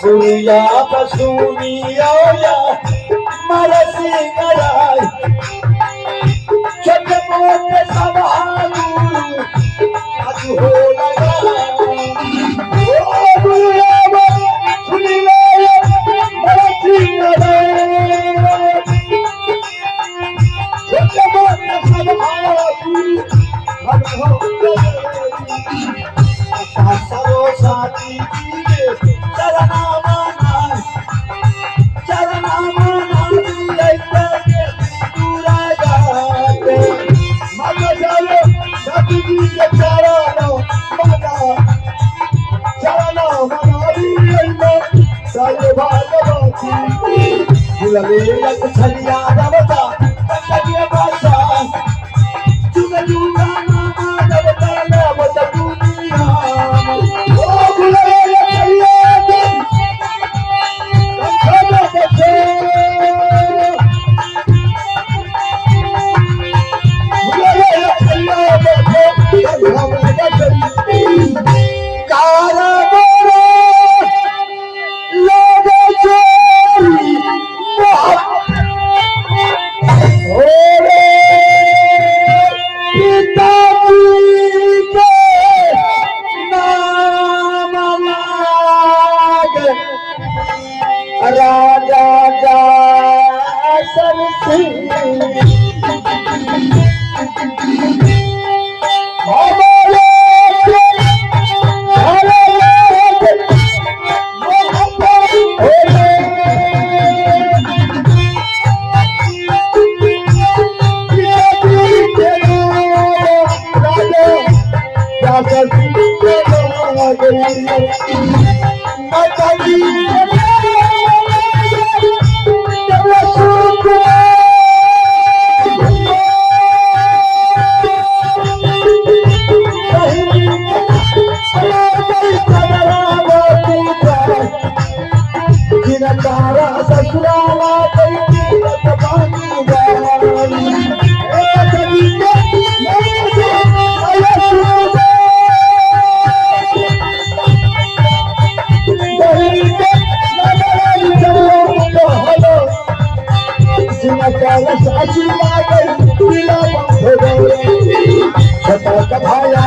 गुड़िया बसुनिया मरसी कराय छोटे मोटे सवालू आज हो लगा ओ गुड़िया बसुनिया मरसी कराय छोटे मोटे सवालू आज हो लगा सरो साथी छलिया रवता छलिया भाषा चुग चुगा मामा रवता रवता दुनिया ओ गुलाबे छलिया छलिया बचे गुलाबे छलिया बचे हम बचे कारा बोलो लोगे चोरी राजा जासन सिंह तारा ससुराला भाया